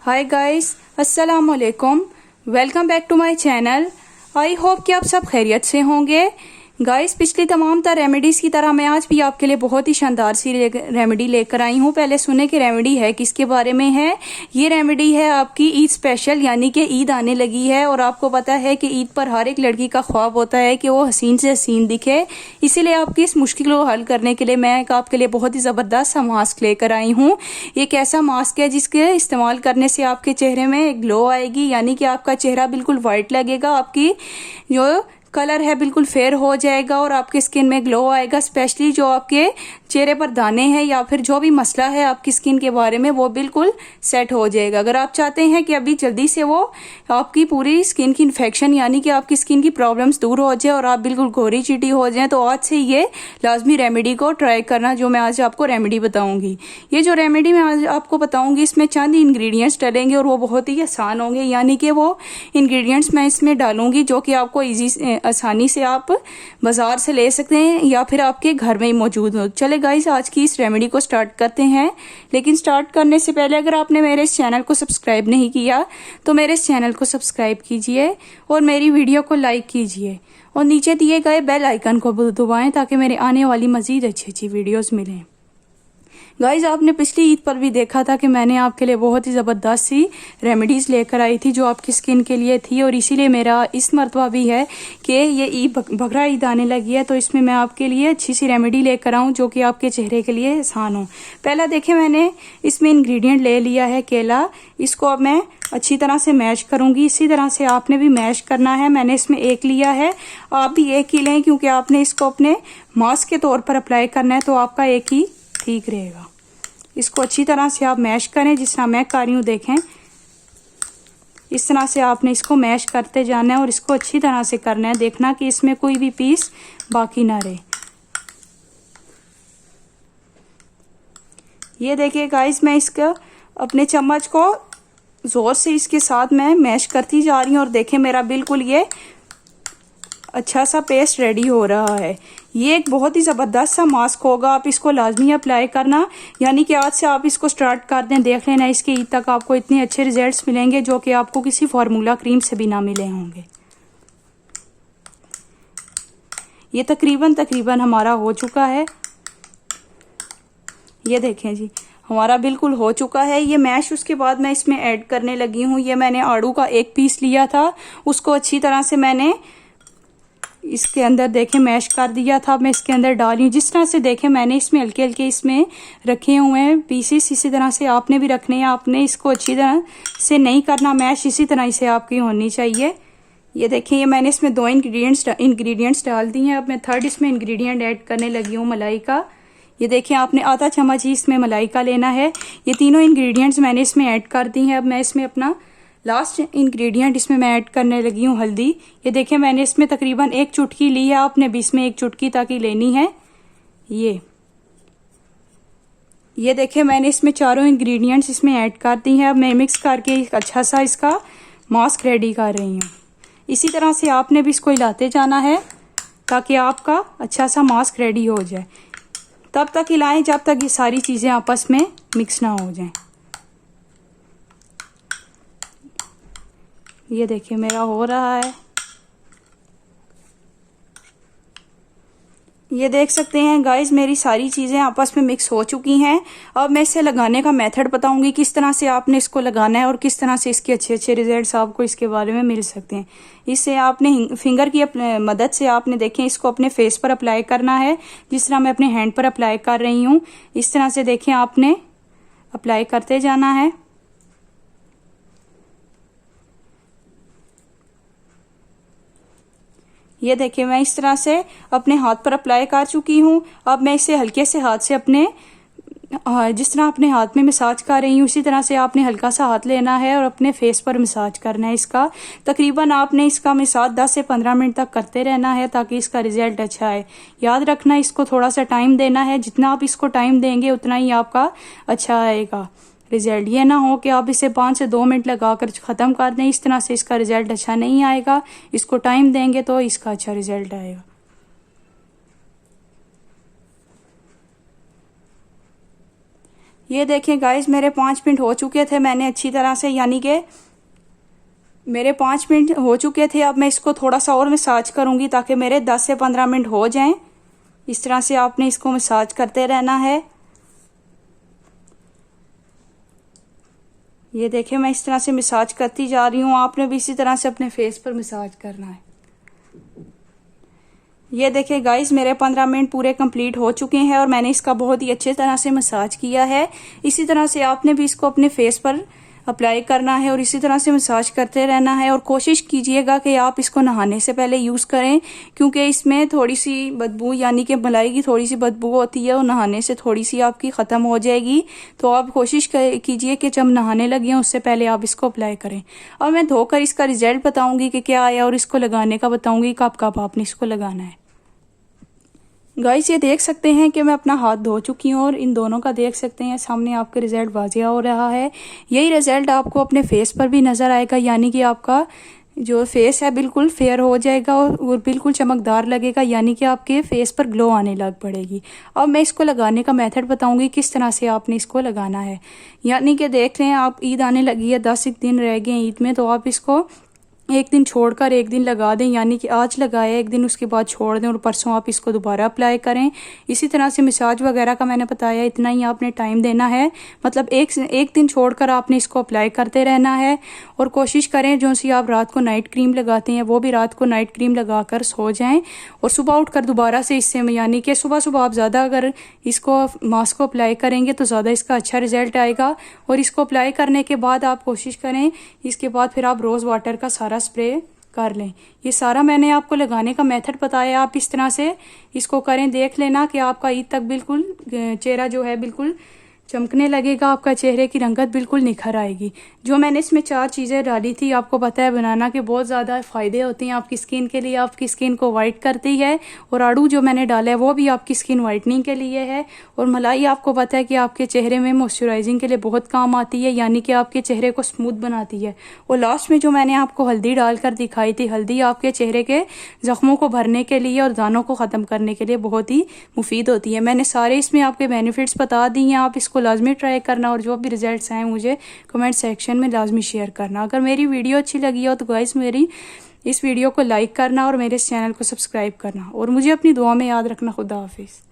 हाय guys, अस्सलाम वालेकुम। Welcome back to my channel. I hope कि आप सब खैरियत से होंगे। गाइस, पिछली तमाम रेमेडीज़ की तरह मैं आज भी आपके लिए बहुत ही शानदार सी रेमेडी लेकर आई हूँ। पहले सुने कि रेमेडी है किसके बारे में है। ये रेमेडी है आपकी ईद स्पेशल, यानी कि ईद आने लगी है और आपको पता है कि ईद पर हर एक लड़की का ख्वाब होता है कि वो हसीन से हसीन दिखे। इसीलिए आपकी इस मुश्किल को हल करने के लिए मैं आपके लिए बहुत ही ज़बरदस्त सा मास्क लेकर आई हूँ। एक ऐसा मास्क है जिसके इस्तेमाल करने से आपके चेहरे में एक ग्लो आएगी, यानी कि आपका चेहरा बिल्कुल वाइट लगेगा, आपकी जो कलर है बिल्कुल फेयर हो जाएगा और आपकी स्किन में ग्लो आएगा। स्पेशली जो आपके चेहरे पर दाने हैं या फिर जो भी मसला है आपकी स्किन के बारे में, वो बिल्कुल सेट हो जाएगा। अगर आप चाहते हैं कि अभी जल्दी से वो आपकी पूरी स्किन की इन्फेक्शन यानी कि आपकी स्किन की प्रॉब्लम्स दूर हो जाए और आप बिल्कुल गोरी चिटी हो जाए, तो आज से ये लाजमी रेमेडी को ट्राई करना जो मैं आज आपको रेमेडी बताऊंगी। ये जो रेमेडी मैं आज आपको बताऊंगी इसमें चंद इंग्रेडिएंट्स डलेंगे और वो बहुत ही आसान होंगे, यानी कि वो इंग्रेडिएंट्स मैं इसमें डालूंगी जो कि आपको आसानी से आप बाजार से ले सकते हैं या फिर आपके घर में ही मौजूद हो। चले गाइस, आज की इस रेमेडी को स्टार्ट करते हैं। लेकिन स्टार्ट करने से पहले अगर आपने मेरे इस चैनल को सब्सक्राइब नहीं किया तो मेरे इस चैनल को सब्सक्राइब कीजिए और मेरी वीडियो को लाइक कीजिए और नीचे दिए गए बेल आइकन को दबाएं ताकि मेरे आने वाली मजीद अच्छी अच्छी वीडियोस मिलें। गाइज, आपने पिछली ईद पर भी देखा था कि मैंने आपके लिए बहुत ही ज़बरदस्त सी रेमेडीज़ लेकर आई थी जो आपकी स्किन के लिए थी, और इसीलिए मेरा इस मरतबा भी है कि ये ईद बकरा ईद आने लगी है तो इसमें मैं आपके लिए अच्छी सी रेमेडी लेकर आऊँ जो कि आपके चेहरे के लिए आसान हो। पहला देखें, मैंने इसमें इंग्रेडिएंट ले लिया है केला। इसको अब मैं अच्छी तरह से मैश करूंगी। इसी तरह से आपने भी मैश करना है। मैंने इसमें एक लिया है, आप भी एक ही लें क्योंकि आपने इसको अपने मास्क के तौर पर अप्लाई करना है, तो आपका एक ही ठीक रहेगा। इसको अच्छी तरह से आप मैश करें जिस तरह मैं कर रही हूँ। देखें, इस तरह से आपने इसको मैश करते जाना है और इसको अच्छी तरह से करना है। देखना कि इसमें कोई भी पीस बाकी ना रहे। ये देखिए गाइस, मैं इसका अपने चम्मच को जोर से इसके साथ मैं मैश करती जा रही हूँ और देखें मेरा बिल्कुल ये अच्छा सा पेस्ट रेडी हो रहा है। ये एक बहुत ही ज़बरदस्त सा मास्क होगा, आप इसको लाजमी अप्लाई करना, यानी कि आज से आप इसको स्टार्ट कर दें। देख लेना इसके ईद तक आपको इतने अच्छे रिजल्ट्स मिलेंगे जो कि आपको किसी फार्मूला क्रीम से भी ना मिले होंगे। ये तकरीबन हमारा हो चुका है। ये देखें जी, हमारा बिल्कुल हो चुका है ये मैश। उसके बाद मैं इसमें ऐड करने लगी हूँ, ये मैंने आड़ू का एक पीस लिया था, उसको अच्छी तरह से मैंने इसके अंदर देखें मैश कर दिया था। मैं इसके अंदर डाली हूँ। जिस तरह से देखें मैंने इसमें हल्के हल्के इसमें रखे हुए हैं पीसेस, इसी तरह से आपने भी रखने हैं। आपने इसको अच्छी तरह से नहीं करना मैश, इसी तरह से आपकी होनी चाहिए। ये देखें, ये मैंने इसमें दो इंग्रेडिएंट्स डाल दी हैं। अब मैं थर्ड इसमें इंग्रेडिएंट ऐड करने लगी हूँ, मलाई का। ये देखें, आपने आधा चम्मच ही इसमें मलाई का लेना है। ये तीनों इंग्रेडिएंट्स मैंने इसमें ऐड कर दी हैं। अब मैं इसमें अपना लास्ट इंग्रेडिएंट इसमें मैं ऐड करने लगी हूँ, हल्दी। ये देखें, मैंने इसमें तकरीबन एक चुटकी ली है, आपने भी इसमें एक चुटकी ताकि लेनी है। ये देखें, मैंने इसमें चारों इंग्रेडिएंट्स इसमें ऐड कर दी हैं। अब मैं मिक्स करके एक अच्छा सा इसका मास्क रेडी कर रही हूँ। इसी तरह से आपने भी इसको हिलाते जाना है ताकि आपका अच्छा सा मास्क रेडी हो जाए। तब तक हिलाएं जब तक ये सारी चीज़ें आपस में मिक्स ना हो जाएं। ये देखिए मेरा हो रहा है। ये देख सकते हैं गाइस, मेरी सारी चीज़ें आपस में मिक्स हो चुकी हैं। अब मैं इसे लगाने का मेथड बताऊंगी, किस तरह से आपने इसको लगाना है और किस तरह से इसके अच्छे अच्छे रिजल्ट्स आपको इसके बारे में मिल सकते हैं। इससे आपने फिंगर की मदद से आपने देखें इसको अपने फेस पर अप्लाई करना है, जिस तरह मैं अपने हैंड पर अप्लाई कर रही हूँ। इस तरह से देखें आपने अप्लाई करते जाना है। ये देखिए, मैं इस तरह से अपने हाथ पर अप्लाई कर चुकी हूँ। अब मैं इसे हल्के से हाथ से अपने जिस तरह अपने हाथ में मसाज कर रही हूँ उसी तरह से आपने हल्का सा हाथ लेना है और अपने फेस पर मसाज करना है। इसका तकरीबन आपने इसका मसाज 10 से 15 मिनट तक करते रहना है ताकि इसका रिजल्ट अच्छा है। याद रखना, इसको थोड़ा सा टाइम देना है। जितना आप इसको टाइम देंगे उतना ही आपका अच्छा आएगा रिजल्ट। ये ना हो कि आप इसे 5 से 2 मिनट लगाकर ख़त्म कर दें, इस तरह से इसका रिजल्ट अच्छा नहीं आएगा। इसको टाइम देंगे तो इसका अच्छा रिजल्ट आएगा। ये देखें गाइस, मेरे 5 मिनट हो चुके थे, मैंने अच्छी तरह से, यानी कि मेरे 5 मिनट हो चुके थे। अब मैं इसको थोड़ा सा और मसाज करूंगी ताकि मेरे 10 से 15 मिनट हो जाएं। इस तरह से आपने इसको मसाज करते रहना है। ये देखिए, मैं इस तरह से मसाज करती जा रही हूँ, आपने भी इसी तरह से अपने फेस पर मसाज करना है। ये देखिए गाइस, मेरे 15 मिनट पूरे कंप्लीट हो चुके हैं और मैंने इसका बहुत ही अच्छे तरह से मसाज किया है। इसी तरह से आपने भी इसको अपने फेस पर अप्लाई करना है और इसी तरह से मसाज करते रहना है। और कोशिश कीजिएगा कि आप इसको नहाने से पहले यूज़ करें, क्योंकि इसमें थोड़ी सी बदबू, यानी कि मलाई की थोड़ी सी बदबू होती है, और नहाने से थोड़ी सी आपकी ख़त्म हो जाएगी। तो आप कोशिश कीजिए कि जब नहाने लगे उससे पहले आप इसको अप्लाई करें। और मैं धोकर इसका रिजल्ट बताऊँगी कि क्या आया और इसको लगाने का बताऊँगी कब कब आपने इसको लगाना है। गाइस, ये देख सकते हैं कि मैं अपना हाथ धो चुकी हूँ और इन दोनों का देख सकते हैं सामने आपका रिजल्ट वाजिया हो रहा है। यही रिजल्ट आपको अपने फेस पर भी नज़र आएगा, यानी कि आपका जो फेस है बिल्कुल फेयर हो जाएगा और बिल्कुल चमकदार लगेगा, यानी कि आपके फेस पर ग्लो आने लग पड़ेगी। अब मैं इसको लगाने का मेथड बताऊंगी किस तरह से आपने इसको लगाना है। यानी कि देख लें, आप ईद आने लगी है, 10 दिन रह गए ईद में, तो आप इसको एक दिन छोड़कर एक दिन लगा दें, यानी कि आज लगाया एक दिन, उसके बाद छोड़ दें और परसों आप इसको दोबारा अप्लाई करें। इसी तरह से मसाज वगैरह का मैंने बताया, इतना ही आपने टाइम देना है, मतलब एक दिन छोड़कर आपने इसको अप्लाई करते रहना है। और कोशिश करें जो सी आप रात को नाइट क्रीम लगाते हैं वो भी रात को नाइट क्रीम लगाकर सो जाएं और सुबह उठकर दोबारा से इससे, यानी कि सुबह सुबह आप ज़्यादा अगर इसको मास्क को अप्लाई करेंगे तो ज़्यादा इसका अच्छा रिजल्ट आएगा। और इसको अप्लाई करने के बाद आप कोशिश करें, इसके बाद फिर आप रोज़ वाटर का सारा स्प्रे कर लें। ये सारा मैंने आपको लगाने का मेथड बताया, आप इस तरह से इसको करें। देख लेना कि आपका ईद तक बिल्कुल चेहरा जो है बिल्कुल चमकने लगेगा, आपका चेहरे की रंगत बिल्कुल निखर आएगी। जो मैंने इसमें 4 चीज़ें डाली थी, आपको पता है बनाना के बहुत ज़्यादा फ़ायदे होते हैं आपकी स्किन के लिए, आपकी स्किन को वाइट करती है। और आड़ू जो मैंने डाला है वो भी आपकी स्किन वाइटनिंग के लिए है। और मलाई आपको पता है कि आपके चेहरे में मॉइस्चराइजिंग के लिए बहुत काम आती है, यानी कि आपके चेहरे को स्मूथ बनाती है। और लास्ट में जो मैंने आपको हल्दी डालकर दिखाई थी, हल्दी आपके चेहरे के ज़ख्मों को भरने के लिए और दानों को ख़त्म करने के लिए बहुत ही मुफीद होती है। मैंने सारे इसमें आपके बेनिफिट्स बता दिए हैं, आप इसको लाजमी ट्राई करना और जो भी रिजल्ट्स आए मुझे कमेंट सेक्शन में लाजमी शेयर करना। अगर मेरी वीडियो अच्छी लगी हो तो गाइस मेरी इस वीडियो को लाइक करना और मेरे इस चैनल को सब्सक्राइब करना और मुझे अपनी दुआ में याद रखना। खुदा हाफिज़।